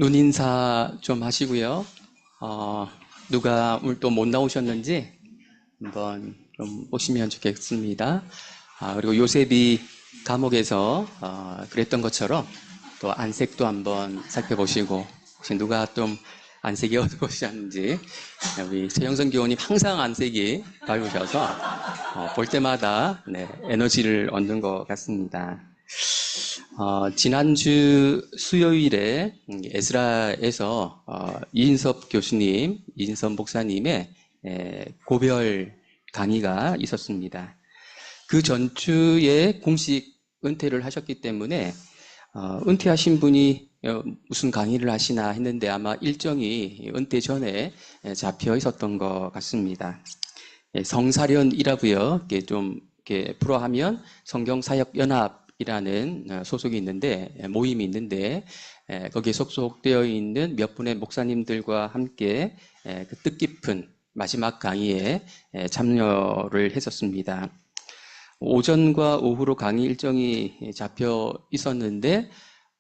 눈인사 좀 하시고요. 누가 오늘 또 못 나오셨는지 한번 좀 보시면 좋겠습니다. 그리고 요셉이 감옥에서 그랬던 것처럼 또 안색도 한번 살펴보시고 혹시 누가 좀 안색이 어두우셨는지 우리 최영선 교원님 항상 안색이 밝으셔서 볼 때마다 에너지를 얻는 것 같습니다. 지난주 수요일에 에스라에서 이인섭 교수님, 이인섭 목사님의 고별 강의가 있었습니다. 그 전주에 공식 은퇴를 하셨기 때문에 은퇴하신 분이 무슨 강의를 하시나 했는데 아마 일정이 은퇴 전에 잡혀 있었던 것 같습니다. 성사련이라고요. 이렇게 좀 이렇게 풀어하면 성경사역연합이라는 소속이 있는데 모임이 있는데 거기에 속속되어 있는 몇 분의 목사님들과 함께 그 뜻깊은 마지막 강의에 참여를 했었습니다. 오전과 오후로 강의 일정이 잡혀 있었는데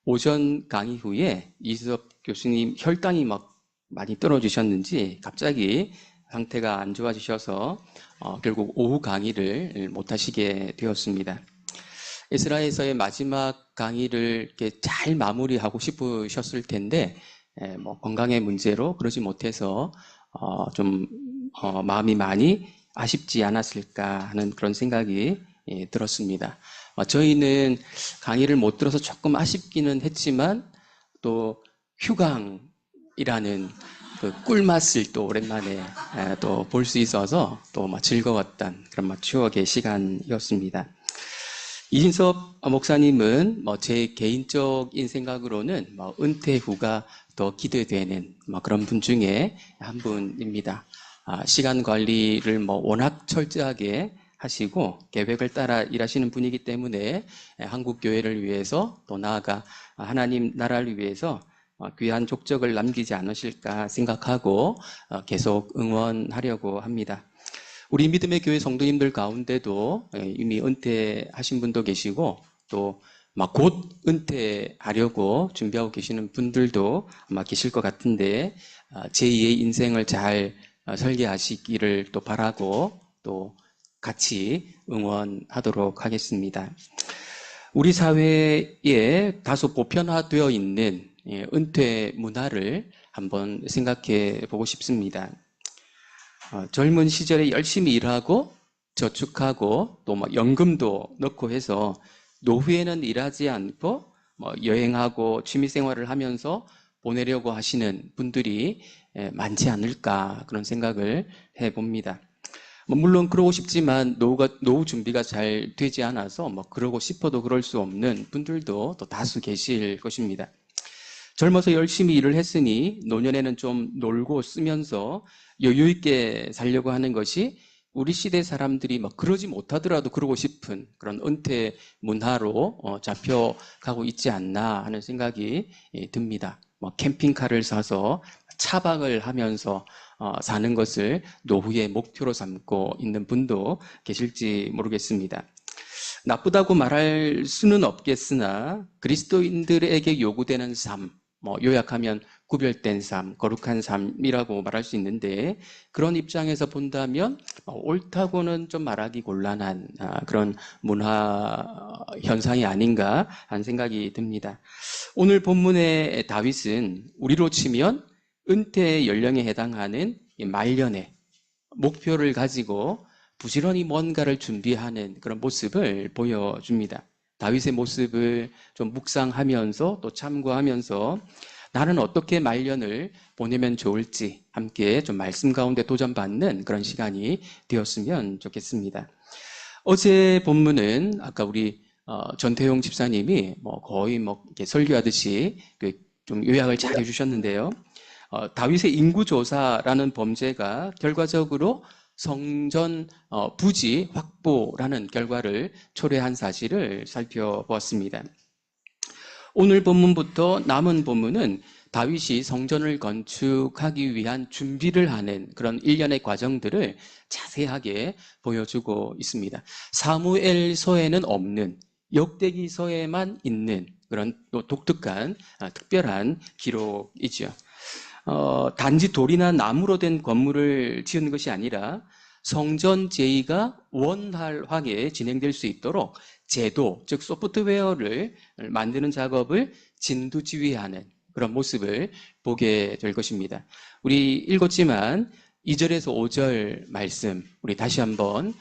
오전 강의 후에 이수섭 교수님 혈당이 막 많이 떨어지셨는지 갑자기 상태가 안 좋아지셔서 결국 오후 강의를 못 하시게 되었습니다. 에스라에서의 마지막 강의를 이렇게 잘 마무리하고 싶으셨을 텐데 뭐 건강의 문제로 그러지 못해서 좀 마음이 많이 아쉽지 않았을까 하는 그런 생각이 들었습니다. 저희는 강의를 못 들어서 조금 아쉽기는 했지만 또 휴강이라는 그 꿀맛을 또 오랜만에 또 볼 수 있어서 또 즐거웠던 그런 추억의 시간이었습니다. 이인섭 목사님은 제 개인적인 생각으로는 은퇴 후가 더 기대되는 그런 분 중에 한 분입니다. 시간 관리를 워낙 철저하게 하시고 계획을 따라 일하시는 분이기 때문에 한국 교회를 위해서 또 나아가 하나님 나라를 위해서 귀한 족적을 남기지 않으실까 생각하고 계속 응원하려고 합니다. 우리 믿음의 교회 성도님들 가운데도 이미 은퇴하신 분도 계시고 또 곧 은퇴하려고 준비하고 계시는 분들도 아마 계실 것 같은데 제2의 인생을 잘 설계하시기를 또 바라고 또 같이 응원하도록 하겠습니다. 우리 사회에 다소 보편화되어 있는 은퇴 문화를 한번 생각해 보고 싶습니다. 젊은 시절에 열심히 일하고 저축하고 또 연금도 넣고 해서 노후에는 일하지 않고 여행하고 취미생활을 하면서 보내려고 하시는 분들이 많지 않을까 그런 생각을 해봅니다. 물론 그러고 싶지만 노후 준비가 잘 되지 않아서 그러고 싶어도 그럴 수 없는 분들도 또 다수 계실 것입니다. 젊어서 열심히 일을 했으니 노년에는 좀 놀고 쓰면서 여유 있게 살려고 하는 것이 우리 시대 사람들이 그러지 못하더라도 그러고 싶은 그런 은퇴 문화로 잡혀가고 있지 않나 하는 생각이 듭니다. 캠핑카를 사서 차박을 하면서 사는 것을 노후의 목표로 삼고 있는 분도 계실지 모르겠습니다. 나쁘다고 말할 수는 없겠으나 그리스도인들에게 요구되는 삶, 요약하면 구별된 삶, 거룩한 삶이라고 말할 수 있는데 그런 입장에서 본다면 옳다고는 좀 말하기 곤란한 그런 문화 현상이 아닌가 하는 생각이 듭니다. 오늘 본문의 다윗은 우리로 치면 은퇴 연령에 해당하는 말년에 목표를 가지고 부지런히 뭔가를 준비하는 그런 모습을 보여줍니다. 다윗의 모습을 좀 묵상하면서 또 참고하면서 나는 어떻게 말년을 보내면 좋을지 함께 좀 말씀 가운데 도전받는 그런 시간이 되었으면 좋겠습니다. 어제 본문은 아까 우리 전태용 집사님이 거의 이렇게 설교하듯이 좀 요약을 잘 해주셨는데요. 다윗의 인구조사라는 범죄가 결과적으로 성전 부지 확보라는 결과를 초래한 사실을 살펴보았습니다. 오늘 본문부터 남은 본문은 다윗이 성전을 건축하기 위한 준비를 하는 그런 일련의 과정들을 자세하게 보여주고 있습니다. 사무엘서에는 없는 역대기서에만 있는 그런 또 독특한 특별한 기록이죠. 단지 돌이나 나무로 된 건물을 지은 것이 아니라 성전 제의가 원활하게 진행될 수 있도록 제도, 즉 소프트웨어를 만드는 작업을 진두지휘하는 그런 모습을 보게 될 것입니다. 우리 읽었지만 2절에서 5절 말씀, 우리 다시 한번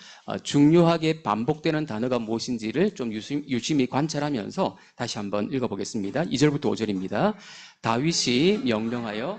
중요하게 반복되는 단어가 무엇인지를 좀 유심히 관찰하면서 다시 한번 읽어보겠습니다. 2절부터 5절입니다. 다윗이 명령하여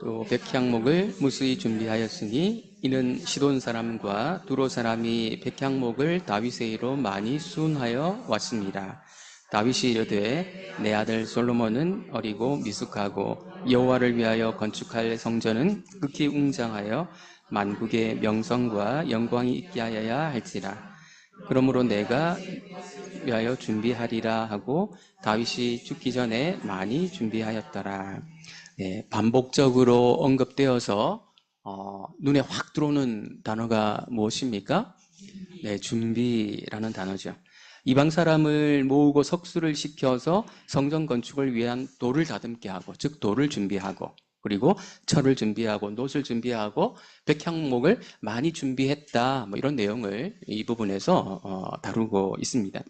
또 백향목을 무수히 준비하였으니 이는 시돈 사람과 두로 사람이 백향목을 다윗에게로 많이 수운하여 왔습니다. 다윗이 이르되 내 아들 솔로몬은 어리고 미숙하고 여호와를 위하여 건축할 성전은 극히 웅장하여 만국의 명성과 영광이 있게 하여야 할지라. 그러므로 내가 위하여 준비하리라 하고 다윗이 죽기 전에 많이 준비하였더라. 네, 반복적으로 언급되어서 눈에 확 들어오는 단어가 무엇입니까? 네, 준비라는 단어죠. 이방 사람을 모으고 석수를 시켜서 성전 건축을 위한 돌을 다듬게 하고, 즉 돌을 준비하고, 그리고 철을 준비하고, 놋을 준비하고, 백향목을 많이 준비했다. 뭐 이런 내용을 이 부분에서 다루고 있습니다.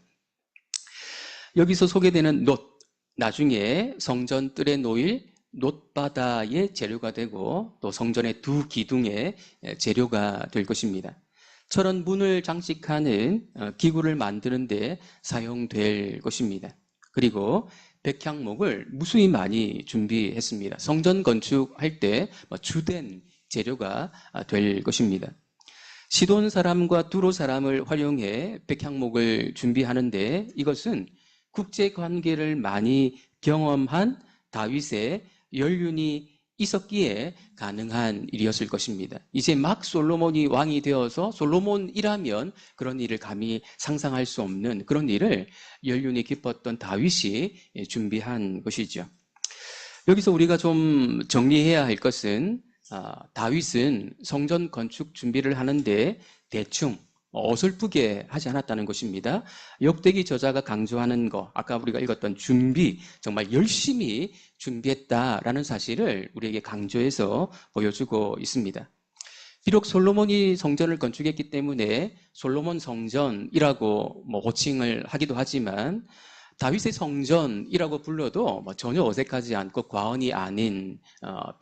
여기서 소개되는 놋, 나중에 성전 뜰에 놓일 놋바다의 재료가 되고 또 성전의 두 기둥의 재료가 될 것입니다. 철은 문을 장식하는 기구를 만드는 데 사용될 것입니다. 그리고 백향목을 무수히 많이 준비했습니다. 성전 건축할 때 주된 재료가 될 것입니다. 시돈 사람과 두로 사람을 활용해 백향목을 준비하는데 이것은 국제 관계를 많이 경험한 다윗의 연륜이 있었기에 가능한 일이었을 것입니다. 이제 막 솔로몬이 왕이 되어서 솔로몬이라면 그런 일을 감히 상상할 수 없는 그런 일을 연륜이 깊었던 다윗이 준비한 것이죠. 여기서 우리가 좀 정리해야 할 것은 다윗은 성전 건축 준비를 하는데 대충 어설프게 하지 않았다는 것입니다. 역대기 저자가 강조하는 것, 아까 우리가 읽었던 준비, 정말 열심히 준비했다라는 사실을 우리에게 강조해서 보여주고 있습니다. 비록 솔로몬이 성전을 건축했기 때문에 솔로몬 성전이라고 호칭을 하기도 하지만 다윗의 성전이라고 불러도 전혀 어색하지 않고 과언이 아닌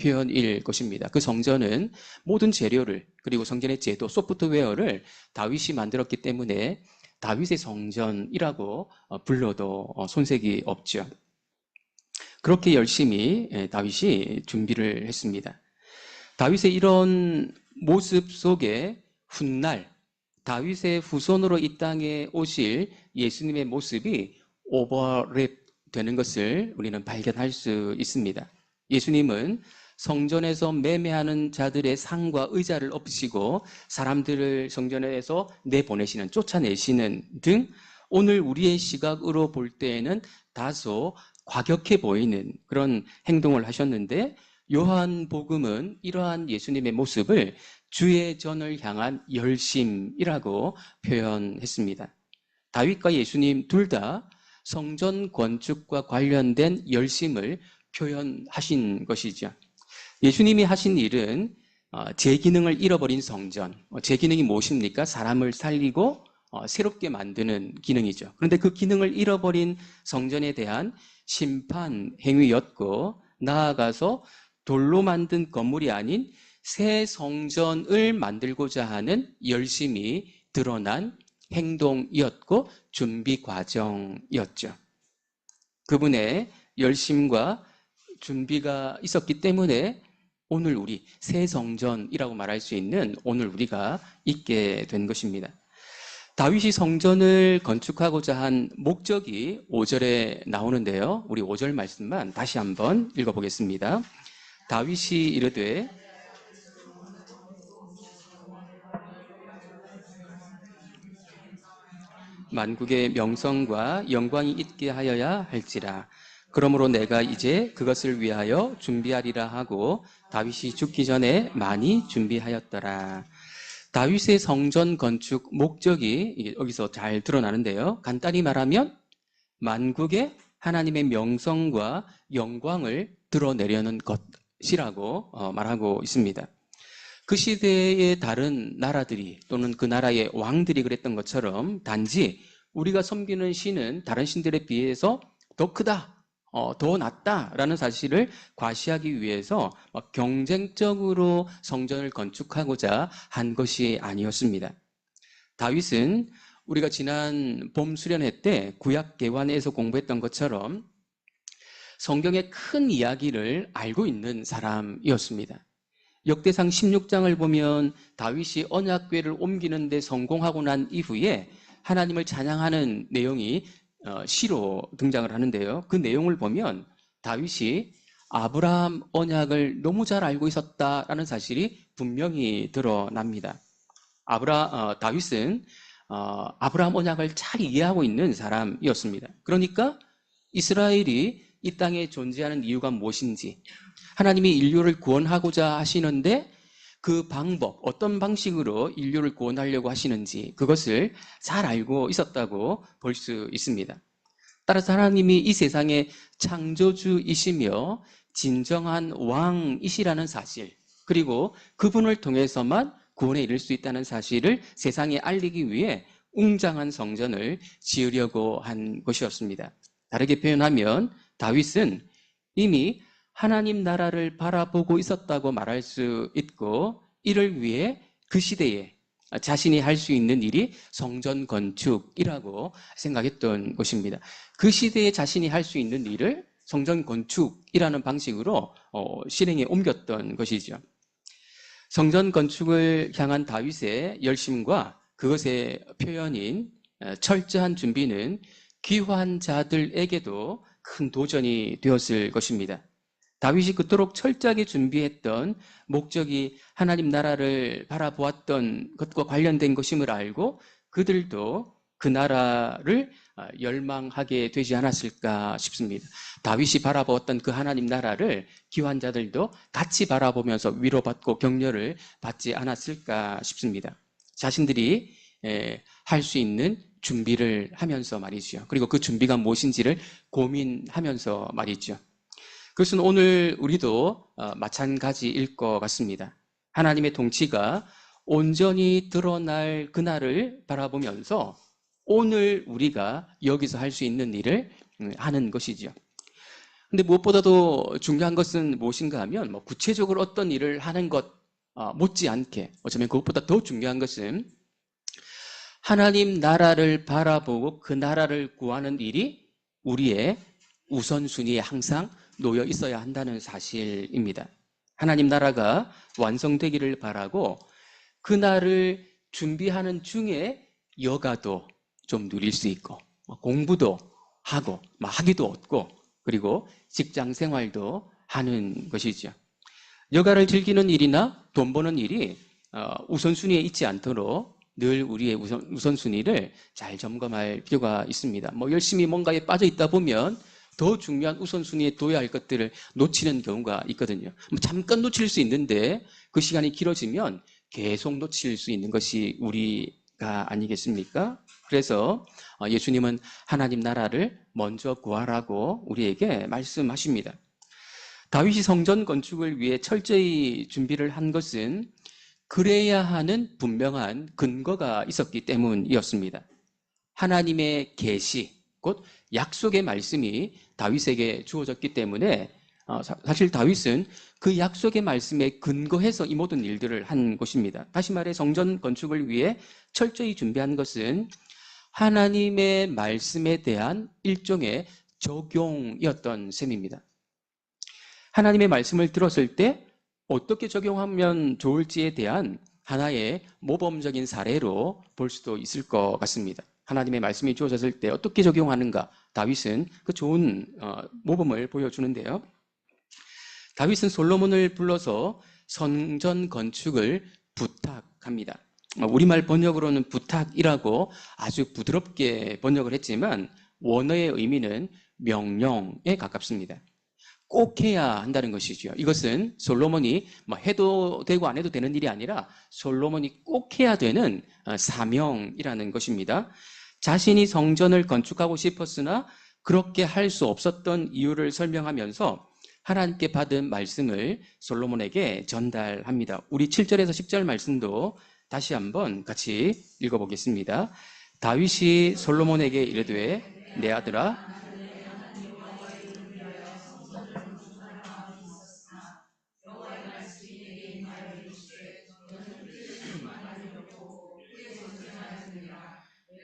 표현일 것입니다. 그 성전은 모든 재료를 그리고 성전의 제도, 소프트웨어를 다윗이 만들었기 때문에 다윗의 성전이라고 불러도 손색이 없죠. 그렇게 열심히 다윗이 준비를 했습니다. 다윗의 이런 모습 속에 훗날 다윗의 후손으로 이 땅에 오실 예수님의 모습이 오버랩 되는 것을 우리는 발견할 수 있습니다. 예수님은 성전에서 매매하는 자들의 상과 의자를 엎으시고 사람들을 성전에서 내보내시는, 쫓아내시는 등 오늘 우리의 시각으로 볼 때에는 다소 과격해 보이는 그런 행동을 하셨는데 요한복음은 이러한 예수님의 모습을 주의 전을 향한 열심이라고 표현했습니다. 다윗과 예수님 둘 다 성전 건축과 관련된 열심을 표현하신 것이죠. 예수님이 하신 일은 제 기능을 잃어버린 성전, 제 기능이 무엇입니까? 사람을 살리고 새롭게 만드는 기능이죠. 그런데 그 기능을 잃어버린 성전에 대한 심판 행위였고 나아가서 돌로 만든 건물이 아닌 새 성전을 만들고자 하는 열심이 드러난 행동이었고 준비 과정이었죠. 그분의 열심과 준비가 있었기 때문에 오늘 우리 새 성전이라고 말할 수 있는 오늘 우리가 있게 된 것입니다. 다윗이 성전을 건축하고자 한 목적이 5절에 나오는데요. 우리 5절 말씀만 다시 한번 읽어보겠습니다. 다윗이 이르되 만국의 명성과 영광이 있게 하여야 할지라. 그러므로 내가 이제 그것을 위하여 준비하리라 하고 다윗이 죽기 전에 많이 준비하였더라. 다윗의 성전 건축 목적이 여기서 잘 드러나는데요. 간단히 말하면 만국의 하나님의 명성과 영광을 드러내려는 것이라고 말하고 있습니다. 그 시대의 다른 나라들이 또는 그 나라의 왕들이 그랬던 것처럼 단지 우리가 섬기는 신은 다른 신들에 비해서 더 크다, 더 낫다라는 사실을 과시하기 위해서 경쟁적으로 성전을 건축하고자 한 것이 아니었습니다. 다윗은 우리가 지난 봄 수련회 때 구약 개관에서 공부했던 것처럼 성경의 큰 이야기를 알고 있는 사람이었습니다. 역대상 16장을 보면 다윗이 언약궤를 옮기는 데 성공하고 난 이후에 하나님을 찬양하는 내용이 시로 등장을 하는데요. 그 내용을 보면 다윗이 아브라함 언약을 너무 잘 알고 있었다라는 사실이 분명히 드러납니다. 다윗은 아브라함 언약을 잘 이해하고 있는 사람이었습니다. 그러니까 이스라엘이 이 땅에 존재하는 이유가 무엇인지, 하나님이 인류를 구원하고자 하시는데 그 방법, 어떤 방식으로 인류를 구원하려고 하시는지 그것을 잘 알고 있었다고 볼 수 있습니다. 따라서 하나님이 이 세상의 창조주이시며 진정한 왕이시라는 사실, 그리고 그분을 통해서만 구원에 이를 수 있다는 사실을 세상에 알리기 위해 웅장한 성전을 지으려고 한 것이었습니다. 다르게 표현하면 다윗은 이미 하나님 나라를 바라보고 있었다고 말할 수 있고, 이를 위해 그 시대에 자신이 할 수 있는 일이 성전 건축이라고 생각했던 것입니다. 그 시대에 자신이 할 수 있는 일을 성전 건축이라는 방식으로 실행에 옮겼던 것이죠. 성전 건축을 향한 다윗의 열심과 그것의 표현인 철저한 준비는 귀환 자들에게도 큰 도전이 되었을 것입니다. 다윗이 그토록 철저하게 준비했던 목적이 하나님 나라를 바라보았던 것과 관련된 것임을 알고 그들도 그 나라를 열망하게 되지 않았을까 싶습니다. 다윗이 바라보았던 그 하나님 나라를 기환자들도 같이 바라보면서 위로받고 격려를 받지 않았을까 싶습니다. 자신들이 할 수 있는 준비를 하면서 말이죠. 그리고 그 준비가 무엇인지를 고민하면서 말이죠. 그것은 오늘 우리도 마찬가지일 것 같습니다. 하나님의 통치가 온전히 드러날 그날을 바라보면서 오늘 우리가 여기서 할 수 있는 일을 하는 것이죠. 근데 무엇보다도 중요한 것은 무엇인가 하면 구체적으로 어떤 일을 하는 것 못지않게, 어쩌면 그것보다 더 중요한 것은 하나님 나라를 바라보고 그 나라를 구하는 일이 우리의 우선순위에 항상 놓여 있어야 한다는 사실입니다. 하나님 나라가 완성되기를 바라고 그날을 준비하는 중에 여가도 좀 누릴 수 있고 공부도 하고 학위도 얻고 그리고 직장 생활도 하는 것이죠. 여가를 즐기는 일이나 돈 버는 일이 우선순위에 있지 않도록 늘 우리의 우선순위를 잘 점검할 필요가 있습니다. 열심히 뭔가에 빠져 있다 보면 더 중요한 우선순위에 둬야 할 것들을 놓치는 경우가 있거든요. 잠깐 놓칠 수 있는데 그 시간이 길어지면 계속 놓칠 수 있는 것이 우리가 아니겠습니까? 그래서 예수님은 하나님 나라를 먼저 구하라고 우리에게 말씀하십니다. 다윗이 성전 건축을 위해 철저히 준비를 한 것은 그래야 하는 분명한 근거가 있었기 때문이었습니다. 하나님의 계시, 곧 약속의 말씀이 다윗에게 주어졌기 때문에 사실 다윗은 그 약속의 말씀에 근거해서 이 모든 일들을 한 것입니다. 다시 말해 성전 건축을 위해 철저히 준비한 것은 하나님의 말씀에 대한 일종의 적용이었던 셈입니다. 하나님의 말씀을 들었을 때 어떻게 적용하면 좋을지에 대한 하나의 모범적인 사례로 볼 수도 있을 것 같습니다. 하나님의 말씀이 주어졌을 때 어떻게 적용하는가, 다윗은 그 좋은 모범을 보여주는데요. 다윗은 솔로몬을 불러서 성전 건축을 부탁합니다. 우리말 번역으로는 부탁이라고 아주 부드럽게 번역을 했지만 원어의 의미는 명령에 가깝습니다. 꼭 해야 한다는 것이죠. 이것은 솔로몬이 해도 되고 안 해도 되는 일이 아니라 솔로몬이 꼭 해야 되는 사명이라는 것입니다. 자신이 성전을 건축하고 싶었으나 그렇게 할 수 없었던 이유를 설명하면서 하나님께 받은 말씀을 솔로몬에게 전달합니다. 우리 7절에서 10절 말씀도 다시 한번 같이 읽어보겠습니다. 다윗이 솔로몬에게 이르되 내 아들아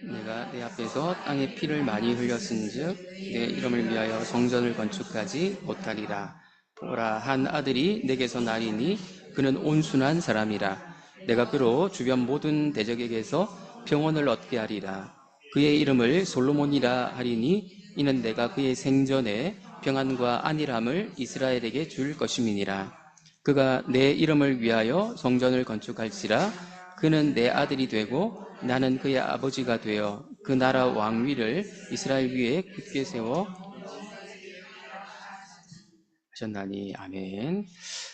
내가 내 앞에서 땅에 피를 많이 흘렸은즉 내 이름을 위하여 성전을 건축하지 못하리라. 보라, 한 아들이 내게서 나리니 그는 온순한 사람이라. 내가 그로 주변 모든 대적에게서 평온을 얻게 하리라. 그의 이름을 솔로몬이라 하리니 이는 내가 그의 생전에 평안과 안일함을 이스라엘에게 줄 것임이니라. 그가 내 이름을 위하여 성전을 건축할지라. 그는 내 아들이 되고 나는 그의 아버지가 되어 그 나라 왕위를 이스라엘 위에 굳게 세워 하셨나니. 아멘.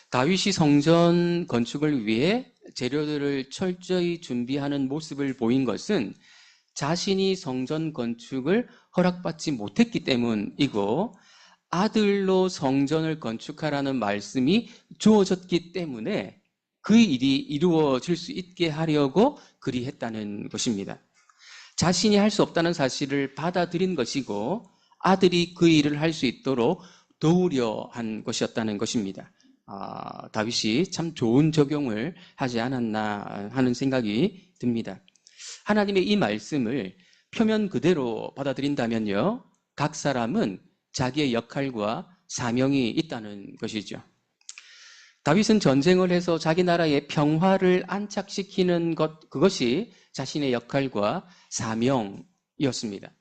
다윗이 성전 건축을 위해 재료들을 철저히 준비하는 모습을 보인 것은 자신이 성전 건축을 허락받지 못했기 때문이고 아들로 성전을 건축하라는 말씀이 주어졌기 때문에 그 일이 이루어질 수 있게 하려고 그리했다는 것입니다. 자신이 할 수 없다는 사실을 받아들인 것이고 아들이 그 일을 할 수 있도록 도우려 한 것이었다는 것입니다. 다윗이 참 좋은 적용을 하지 않았나 하는 생각이 듭니다. 하나님의 이 말씀을 표면 그대로 받아들인다면요, 각 사람은 자기의 역할과 사명이 있다는 것이죠. 다윗은 전쟁을 해서 자기 나라의 평화를 안착시키는 것, 그것이 자신의 역할과 사명이었습니다.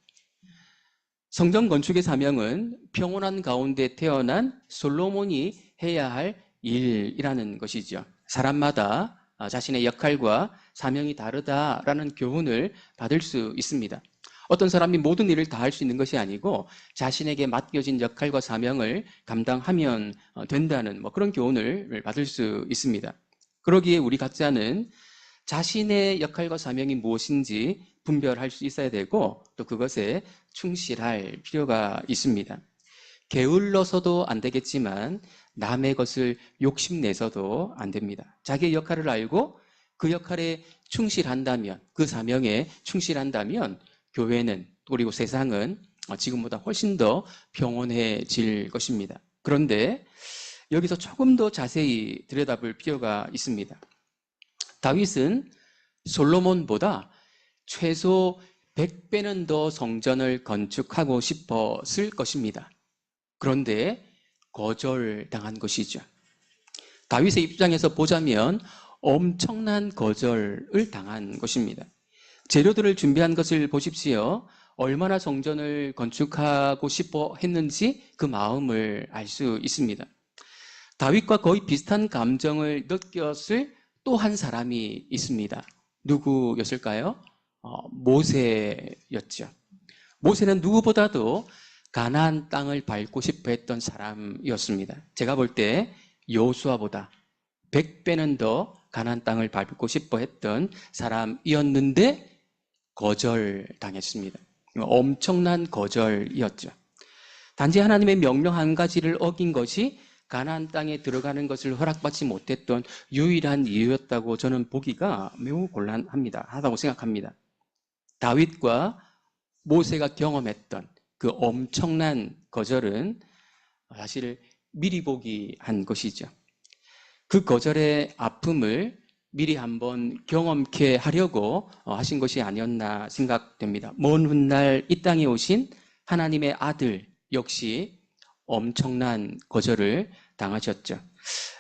성전 건축의 사명은 평온한 가운데 태어난 솔로몬이 해야 할 일이라는 것이죠. 사람마다 자신의 역할과 사명이 다르다라는 교훈을 받을 수 있습니다. 어떤 사람이 모든 일을 다 할 수 있는 것이 아니고 자신에게 맡겨진 역할과 사명을 감당하면 된다는 그런 교훈을 받을 수 있습니다. 그러기에 우리 각자는 자신의 역할과 사명이 무엇인지 분별할 수 있어야 되고 또 그것에 충실할 필요가 있습니다. 게을러서도 안 되겠지만 남의 것을 욕심내서도 안 됩니다. 자기의 역할을 알고 그 역할에 충실한다면, 그 사명에 충실한다면 교회는 그리고 세상은 지금보다 훨씬 더 평온해질 것입니다. 그런데 여기서 조금 더 자세히 들여다볼 필요가 있습니다. 다윗은 솔로몬보다 최소 100배는 더 성전을 건축하고 싶었을 것입니다. 그런데 거절당한 것이죠. 다윗의 입장에서 보자면 엄청난 거절을 당한 것입니다. 재료들을 준비한 것을 보십시오. 얼마나 성전을 건축하고 싶어 했는지 그 마음을 알 수 있습니다. 다윗과 거의 비슷한 감정을 느꼈을 또 한 사람이 있습니다. 누구였을까요? 모세였죠. 모세는 누구보다도 가나안 땅을 밟고 싶어 했던 사람이었습니다. 제가 볼 때 여호수아보다 100배는 더 가나안 땅을 밟고 싶어 했던 사람이었는데 거절당했습니다. 엄청난 거절이었죠. 단지 하나님의 명령 한 가지를 어긴 것이 가나안 땅에 들어가는 것을 허락받지 못했던 유일한 이유였다고 저는 보기가 매우 곤란합니다. 하다고 생각합니다. 다윗과 모세가 경험했던 그 엄청난 거절은 사실 미리 보기 한 것이죠. 그 거절의 아픔을 미리 한번 경험케 하려고 하신 것이 아니었나 생각됩니다. 먼 훗날 이 땅에 오신 하나님의 아들 역시 엄청난 거절을 당하셨죠.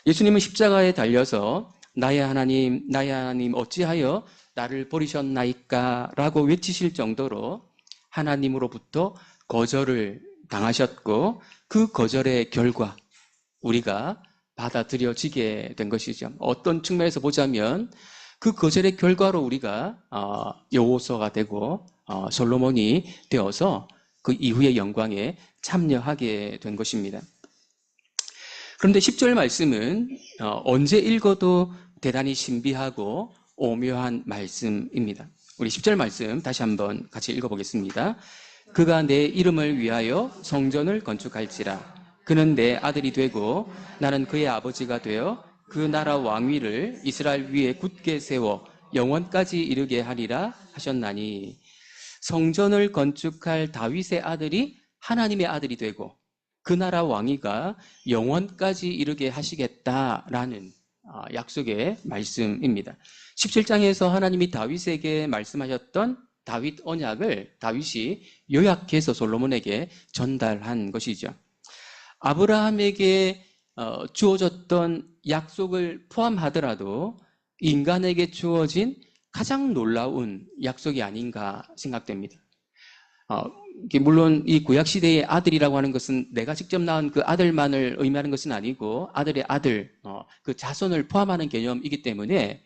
예수님은 십자가에 달려서 나의 하나님 어찌하여 나를 버리셨나이까 라고 외치실 정도로 하나님으로부터 거절을 당하셨고 그 거절의 결과 우리가 받아들여지게 된 것이죠. 어떤 측면에서 보자면 그 거절의 결과로 우리가 여호와서가 되고 솔로몬이 되어서 그 이후의 영광에 참여하게 된 것입니다. 그런데 10절 말씀은 언제 읽어도 대단히 신비하고 오묘한 말씀입니다. 우리 10절 말씀 다시 한번 같이 읽어보겠습니다. 그가 내 이름을 위하여 성전을 건축할지라. 그는 내 아들이 되고 나는 그의 아버지가 되어 그 나라 왕위를 이스라엘 위에 굳게 세워 영원까지 이르게 하리라 하셨나니, 성전을 건축할 다윗의 아들이 하나님의 아들이 되고 그 나라 왕위가 영원까지 이르게 하시겠다라는 약속의 말씀입니다. 17장에서 하나님이 다윗에게 말씀하셨던 다윗 언약을 다윗이 요약해서 솔로몬에게 전달한 것이죠. 아브라함에게 주어졌던 약속을 포함하더라도 인간에게 주어진 가장 놀라운 약속이 아닌가 생각됩니다. 물론 이 구약 시대의 아들이라고 하는 것은 내가 직접 낳은 그 아들만을 의미하는 것은 아니고 아들의 아들, 그 자손을 포함하는 개념이기 때문에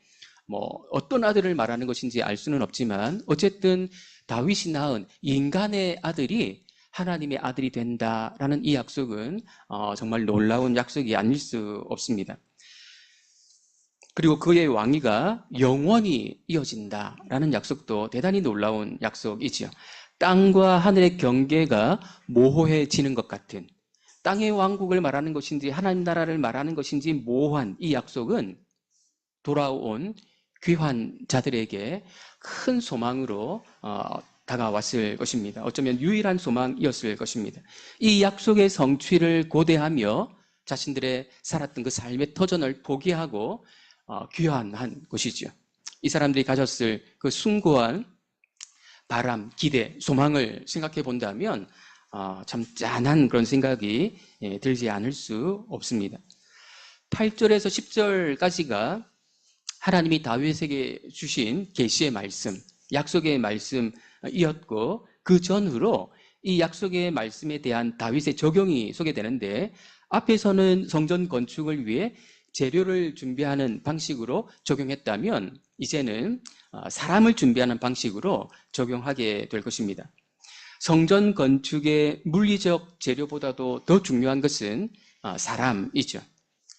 어떤 아들을 말하는 것인지 알 수는 없지만 어쨌든 다윗이 낳은 인간의 아들이 하나님의 아들이 된다라는 이 약속은 정말 놀라운 약속이 아닐 수 없습니다. 그리고 그의 왕위가 영원히 이어진다라는 약속도 대단히 놀라운 약속이지요. 땅과 하늘의 경계가 모호해지는 것 같은, 땅의 왕국을 말하는 것인지 하나님 나라를 말하는 것인지 모호한 이 약속은 돌아온 귀한 자들에게 큰 소망으로 다가왔을 것입니다. 어쩌면 유일한 소망이었을 것입니다. 이 약속의 성취를 고대하며 자신들의 살았던 그 삶의 터전을 포기하고 귀환한 것이죠. 이 사람들이 가졌을 그 숭고한 바람, 기대, 소망을 생각해 본다면 참 짠한 그런 생각이 들지 않을 수 없습니다. 8절에서 10절까지가 하나님이 다윗에게 주신 계시의 말씀, 약속의 말씀이었고 그 전후로 이 약속의 말씀에 대한 다윗의 적용이 소개되는데, 앞에서는 성전 건축을 위해 재료를 준비하는 방식으로 적용했다면 이제는 사람을 준비하는 방식으로 적용하게 될 것입니다. 성전 건축의 물리적 재료보다도 더 중요한 것은 사람이죠.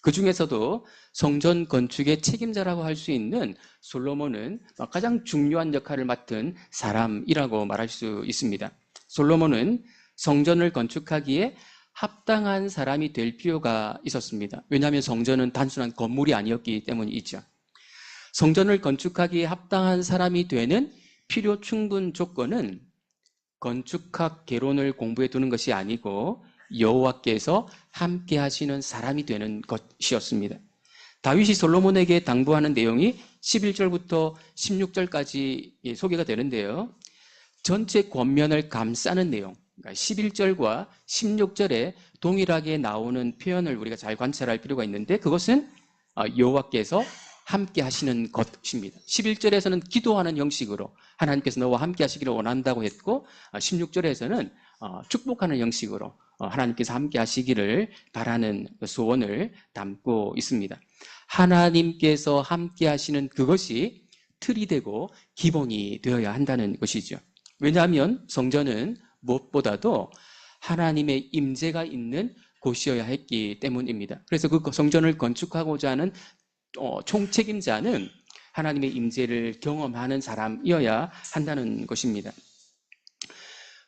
그 중에서도 성전 건축의 책임자라고 할 수 있는 솔로몬은 가장 중요한 역할을 맡은 사람이라고 말할 수 있습니다. 솔로몬은 성전을 건축하기에 합당한 사람이 될 필요가 있었습니다. 왜냐하면 성전은 단순한 건물이 아니었기 때문이죠. 성전을 건축하기에 합당한 사람이 되는 필요 충분 조건은 건축학 개론을 공부해 두는 것이 아니고 여호와께서 함께 하시는 사람이 되는 것이었습니다. 다윗이 솔로몬에게 당부하는 내용이 11절부터 16절까지 소개가 되는데요. 전체 권면을 감싸는 내용, 그러니까 11절과 16절에 동일하게 나오는 표현을 우리가 잘 관찰할 필요가 있는데, 그것은 여호와께서 함께 하시는 것입니다. 11절에서는 기도하는 형식으로 하나님께서 너와 함께 하시기를 원한다고 했고, 16절에서는 축복하는 형식으로 하나님께서 함께 하시기를 바라는 소원을 담고 있습니다. 하나님께서 함께 하시는 그것이 틀이 되고 기본이 되어야 한다는 것이죠. 왜냐하면 성전은 무엇보다도 하나님의 임재가 있는 곳이어야 했기 때문입니다. 그래서 그 성전을 건축하고자 하는 총책임자는 하나님의 임재를 경험하는 사람이어야 한다는 것입니다.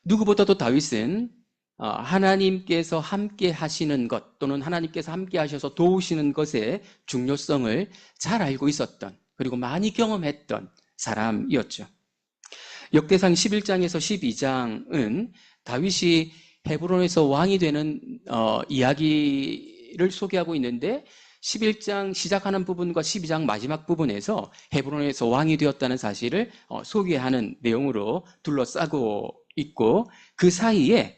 누구보다도 다윗은 하나님께서 함께 하시는 것, 또는 하나님께서 함께 하셔서 도우시는 것의 중요성을 잘 알고 있었던, 그리고 많이 경험했던 사람이었죠. 역대상 11장에서 12장은 다윗이 헤브론에서 왕이 되는 이야기를 소개하고 있는데, 11장 시작하는 부분과 12장 마지막 부분에서 헤브론에서 왕이 되었다는 사실을 소개하는 내용으로 둘러싸고 있고, 그 사이에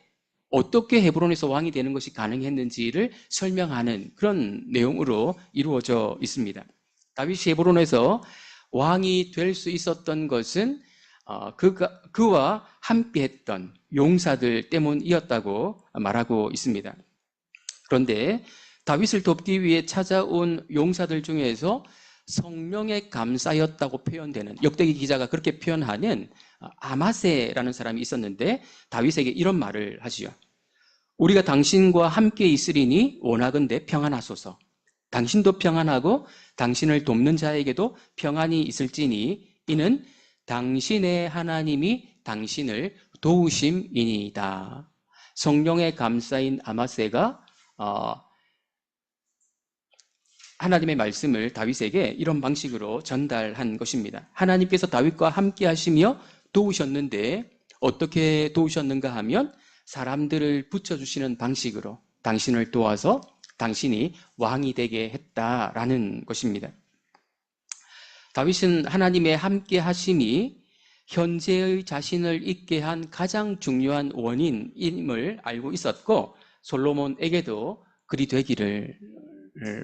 어떻게 헤브론에서 왕이 되는 것이 가능했는지를 설명하는 그런 내용으로 이루어져 있습니다. 다윗이 헤브론에서 왕이 될 수 있었던 것은 그와 함께했던 용사들 때문이었다고 말하고 있습니다. 그런데 다윗을 돕기 위해 찾아온 용사들 중에서 성령에 감싸였다고 표현되는, 역대기 기자가 그렇게 표현하는 아마세라는 사람이 있었는데 다윗에게 이런 말을 하지요. 우리가 당신과 함께 있으리니 원하건대 평안하소서. 당신도 평안하고 당신을 돕는 자에게도 평안이 있을지니 이는 당신의 하나님이 당신을 도우심이니이다. 성령에 감싸인 아마세가 하나님의 말씀을 다윗에게 이런 방식으로 전달한 것입니다. 하나님께서 다윗과 함께 하시며 도우셨는데 어떻게 도우셨는가 하면 사람들을 붙여주시는 방식으로 당신을 도와서 당신이 왕이 되게 했다라는 것입니다. 다윗은 하나님의 함께 하심이 현재의 자신을 있게 한 가장 중요한 원인임을 알고 있었고 솔로몬에게도 그리 되기를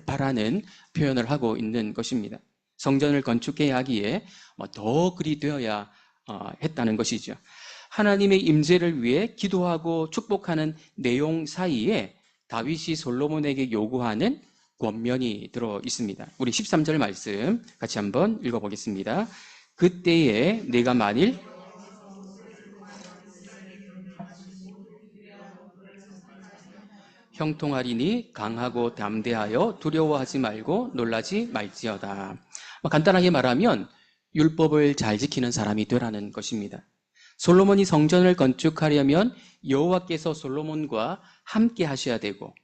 바라는 표현을 하고 있는 것입니다. 성전을 건축해야 하기에 더 그리 되어야 했다는 것이죠. 하나님의 임재를 위해 기도하고 축복하는 내용 사이에 다윗이 솔로몬에게 요구하는 권면이 들어 있습니다. 우리 13절 말씀 같이 한번 읽어보겠습니다. 그때에 내가 만일 형통하리니 강하고 담대하여 두려워하지 말고 놀라지 말지어다. 간단하게 말하면 율법을 잘 지키는 사람이 되라는 것입니다. 솔로몬이 성전을 건축하려면 여호와께서 솔로몬과 함께 하셔야 되고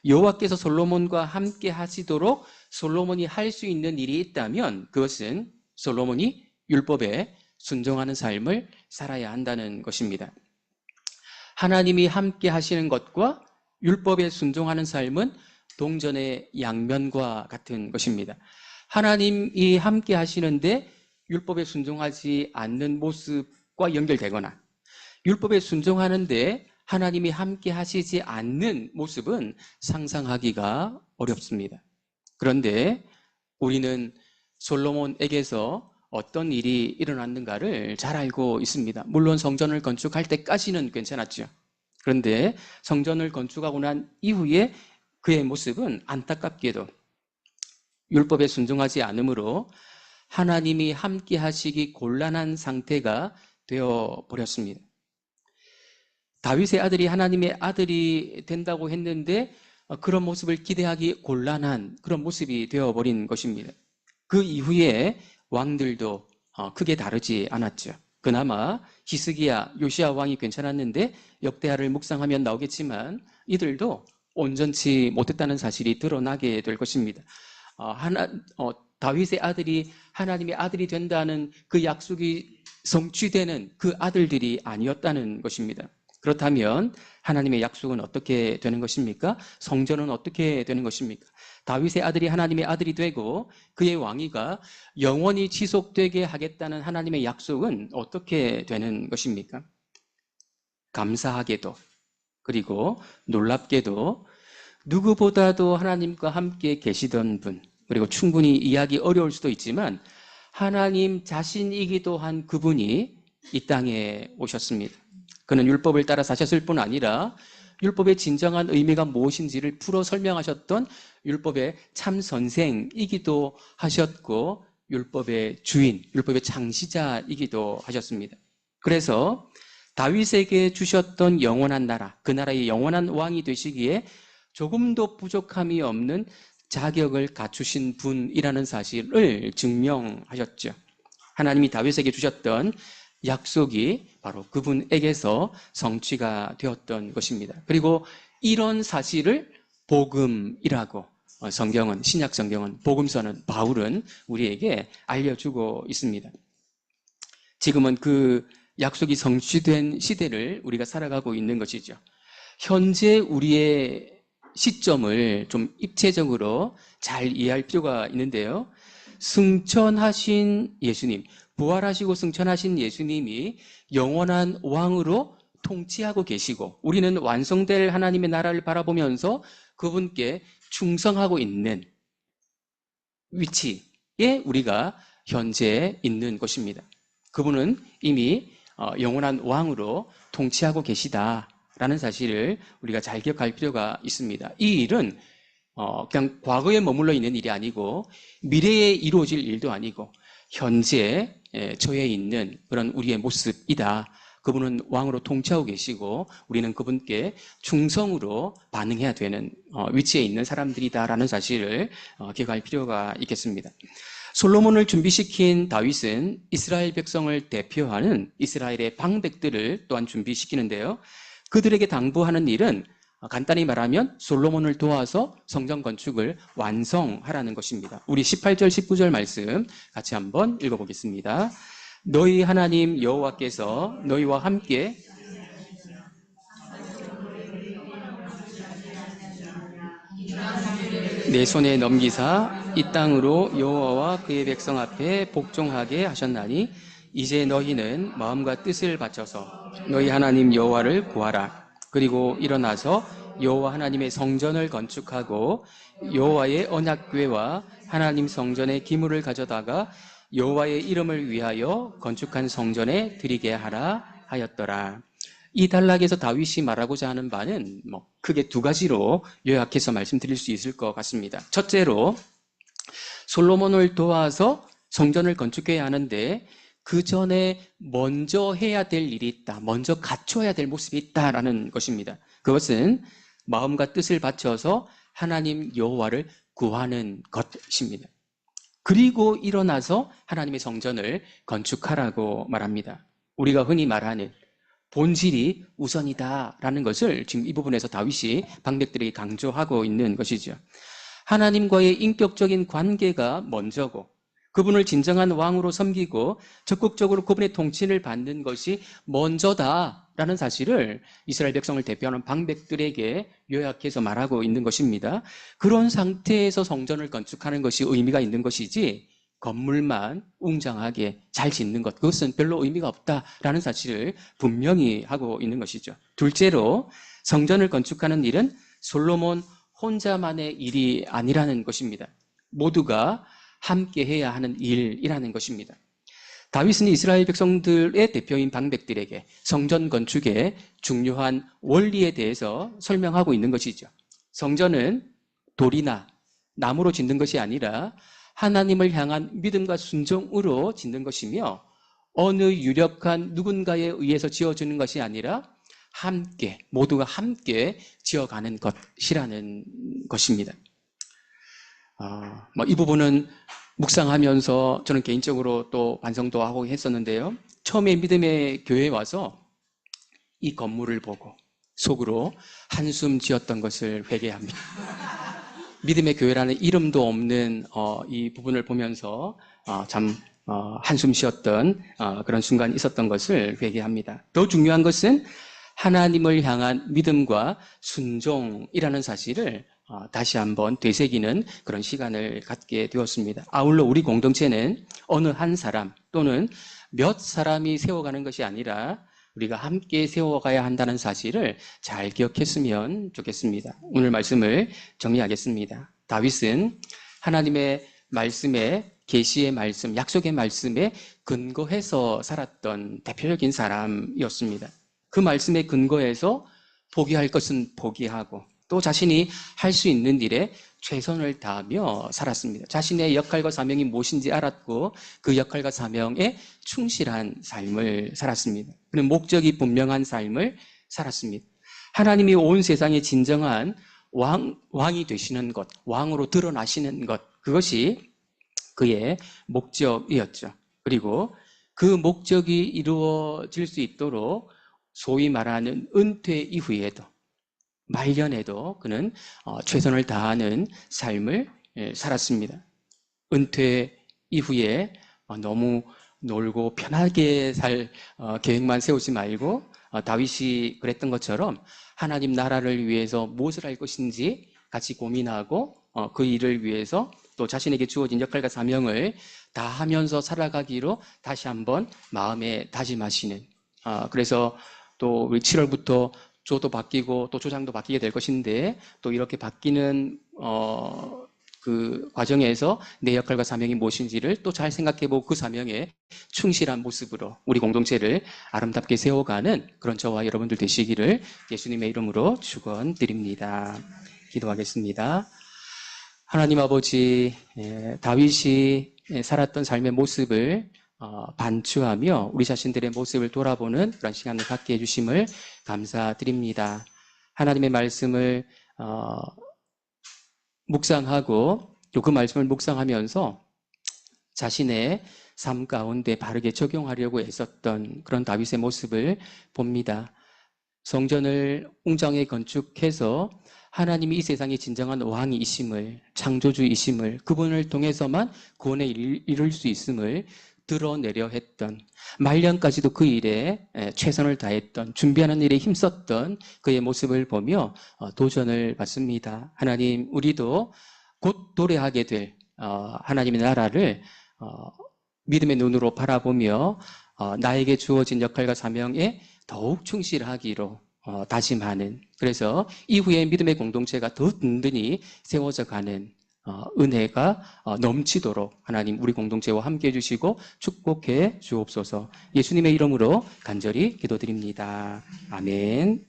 여호와께서 솔로몬과 함께 하시도록 솔로몬이 할 수 있는 일이 있다면 그것은 솔로몬이 율법에 순종하는 삶을 살아야 한다는 것입니다. 하나님이 함께 하시는 것과 율법에 순종하는 삶은 동전의 양면과 같은 것입니다. 하나님이 함께 하시는데 율법에 순종하지 않는 모습과 연결되거나 율법에 순종하는데 하나님이 함께 하시지 않는 모습은 상상하기가 어렵습니다. 그런데 우리는 솔로몬에게서 어떤 일이 일어났는가를 잘 알고 있습니다. 물론 성전을 건축할 때까지는 괜찮았죠. 그런데 성전을 건축하고 난 이후에 그의 모습은 안타깝게도 율법에 순종하지 않으므로 하나님이 함께 하시기 곤란한 상태가 되어버렸습니다. 다윗의 아들이 하나님의 아들이 된다고 했는데 그런 모습을 기대하기 곤란한 그런 모습이 되어버린 것입니다. 그 이후에 왕들도 크게 다르지 않았죠. 그나마 히스기야, 요시야 왕이 괜찮았는데 역대하를 묵상하면 나오겠지만 이들도 온전치 못했다는 사실이 드러나게 될 것입니다. 다윗의 아들이 하나님의 아들이 된다는 그 약속이 성취되는 그 아들들이 아니었다는 것입니다. 그렇다면 하나님의 약속은 어떻게 되는 것입니까? 성전은 어떻게 되는 것입니까? 다윗의 아들이 하나님의 아들이 되고 그의 왕위가 영원히 지속되게 하겠다는 하나님의 약속은 어떻게 되는 것입니까? 감사하게도 그리고 놀랍게도 누구보다도 하나님과 함께 계시던 분, 그리고 충분히 이해하기 어려울 수도 있지만 하나님 자신이기도 한 그분이 이 땅에 오셨습니다. 그는 율법을 따라 사셨을 뿐 아니라 율법의 진정한 의미가 무엇인지를 풀어 설명하셨던 율법의 참 선생이기도 하셨고 율법의 주인, 율법의 창시자이기도 하셨습니다. 그래서 다윗에게 주셨던 영원한 나라, 그 나라의 영원한 왕이 되시기에 조금도 부족함이 없는 자격을 갖추신 분이라는 사실을 증명하셨죠. 하나님이 다윗에게 주셨던 약속이 바로 그분에게서 성취가 되었던 것입니다. 그리고 이런 사실을 복음이라고 성경은, 신약 성경은, 복음서는, 바울은 우리에게 알려주고 있습니다. 지금은 그 약속이 성취된 시대를 우리가 살아가고 있는 것이죠. 현재 우리의 시점을 좀 입체적으로 잘 이해할 필요가 있는데요. 승천하신 예수님, 부활하시고 승천하신 예수님이 영원한 왕으로 통치하고 계시고 우리는 완성될 하나님의 나라를 바라보면서 그분께 충성하고 있는 위치에 우리가 현재 있는 것입니다. 그분은 이미 영원한 왕으로 통치하고 계시다라는 사실을 우리가 잘 기억할 필요가 있습니다. 이 일은 그냥 과거에 머물러 있는 일이 아니고 미래에 이루어질 일도 아니고 현재 처해 있는 그런 우리의 모습이다. 그분은 왕으로 통치하고 계시고 우리는 그분께 충성으로 반응해야 되는 위치에 있는 사람들이다라는 사실을 기억할 필요가 있겠습니다. 솔로몬을 준비시킨 다윗은 이스라엘 백성을 대표하는 이스라엘의 방백들을 또한 준비시키는데요. 그들에게 당부하는 일은 간단히 말하면 솔로몬을 도와서 성전 건축을 완성하라는 것입니다. 우리 18절, 19절 말씀 같이 한번 읽어보겠습니다. 너희 하나님 여호와께서 너희와 함께 내 손에 넘기사 이 땅으로 여호와와 그의 백성 앞에 복종하게 하셨나니 이제 너희는 마음과 뜻을 바쳐서 너희 하나님 여호와를 구하라. 그리고 일어나서 여호와 하나님의 성전을 건축하고 여호와의 언약궤와 하나님 성전의 기물을 가져다가 여호와의 이름을 위하여 건축한 성전에 드리게 하라 하였더라. 이 단락에서 다윗이 말하고자 하는 바는 크게 두 가지로 요약해서 말씀드릴 수 있을 것 같습니다. 첫째로 솔로몬을 도와서 성전을 건축해야 하는데 그 전에 먼저 해야 될 일이 있다. 먼저 갖춰야 될 모습이 있다라는 것입니다. 그것은 마음과 뜻을 바쳐서 하나님 여호와를 구하는 것입니다. 그리고 일어나서 하나님의 성전을 건축하라고 말합니다. 우리가 흔히 말하는 본질이 우선이다라는 것을 지금 이 부분에서 다윗이 방백들에게 강조하고 있는 것이죠. 하나님과의 인격적인 관계가 먼저고 그분을 진정한 왕으로 섬기고 적극적으로 그분의 통치를 받는 것이 먼저다라는 사실을 이스라엘 백성을 대표하는 방백들에게 요약해서 말하고 있는 것입니다. 그런 상태에서 성전을 건축하는 것이 의미가 있는 것이지 건물만 웅장하게 잘 짓는 것, 그것은 별로 의미가 없다라는 사실을 분명히 하고 있는 것이죠. 둘째로 성전을 건축하는 일은 솔로몬 혼자만의 일이 아니라는 것입니다. 모두가 함께 해야 하는 일이라는 것입니다. 다윗은 이스라엘 백성들의 대표인 방백들에게 성전 건축의 중요한 원리에 대해서 설명하고 있는 것이죠. 성전은 돌이나 나무로 짓는 것이 아니라 하나님을 향한 믿음과 순종으로 짓는 것이며 어느 유력한 누군가에 의해서 지어지는 것이 아니라 함께, 모두가 함께 지어가는 것이라는 것입니다. 이 부분은 묵상하면서 저는 개인적으로 또 반성도 하고 했었는데요. 처음에 믿음의 교회에 와서 이 건물을 보고 속으로 한숨 지었던 것을 회개합니다. 믿음의 교회라는 이름도 없는 이 부분을 보면서 참 한숨 쉬었던 그런 순간이 있었던 것을 회개합니다. 더 중요한 것은 하나님을 향한 믿음과 순종이라는 사실을 다시 한번 되새기는 그런 시간을 갖게 되었습니다. 아울러 우리 공동체는 어느 한 사람 또는 몇 사람이 세워가는 것이 아니라 우리가 함께 세워가야 한다는 사실을 잘 기억했으면 좋겠습니다. 오늘 말씀을 정리하겠습니다. 다윗은 하나님의 말씀에, 계시의 말씀, 약속의 말씀에 근거해서 살았던 대표적인 사람이었습니다. 그 말씀에 근거해서 포기할 것은 포기하고 또 자신이 할 수 있는 일에 최선을 다하며 살았습니다. 자신의 역할과 사명이 무엇인지 알았고 그 역할과 사명에 충실한 삶을 살았습니다. 그는 목적이 분명한 삶을 살았습니다. 하나님이 온 세상의 진정한 왕이 되시는 것, 왕으로 드러나시는 것, 그것이 그의 목적이었죠. 그리고 그 목적이 이루어질 수 있도록 소위 말하는 은퇴 이후에도 말년에도 그는 최선을 다하는 삶을 살았습니다. 은퇴 이후에 너무 놀고 편하게 살 계획만 세우지 말고 다윗이 그랬던 것처럼 하나님 나라를 위해서 무엇을 할 것인지 같이 고민하고 그 일을 위해서 또 자신에게 주어진 역할과 사명을 다하면서 살아가기로 다시 한번 마음에 다짐하시는 그래서 또 우리 7월부터 조도 바뀌고 또 조장도 바뀌게 될 것인데 또 이렇게 바뀌는 그 과정에서 내 역할과 사명이 무엇인지를 또 잘 생각해보고 그 사명에 충실한 모습으로 우리 공동체를 아름답게 세워가는 그런 저와 여러분들 되시기를 예수님의 이름으로 축원드립니다. 기도하겠습니다. 하나님 아버지, 다윗이 살았던 삶의 모습을 반추하며 우리 자신들의 모습을 돌아보는 그런 시간을 갖게 해주심을 감사드립니다. 하나님의 말씀을 묵상하고 또 그 말씀을 묵상하면서 자신의 삶 가운데 바르게 적용하려고 애썼던 그런 다윗의 모습을 봅니다. 성전을 웅장하게 건축해서 하나님이 이 세상의 진정한 왕이심을, 창조주이심을, 그분을 통해서만 구원에 이룰 수 있음을 드러내려 했던, 말년까지도 그 일에 최선을 다했던, 준비하는 일에 힘썼던 그의 모습을 보며 도전을 받습니다. 하나님, 우리도 곧 도래하게 될 하나님의 나라를 믿음의 눈으로 바라보며 나에게 주어진 역할과 사명에 더욱 충실하기로 다짐하는, 그래서 이후에 믿음의 공동체가 더 든든히 세워져 가는 은혜가 넘치도록 하나님 우리 공동체와 함께해 주시고 축복해 주옵소서. 예수님의 이름으로 간절히 기도드립니다. 아멘.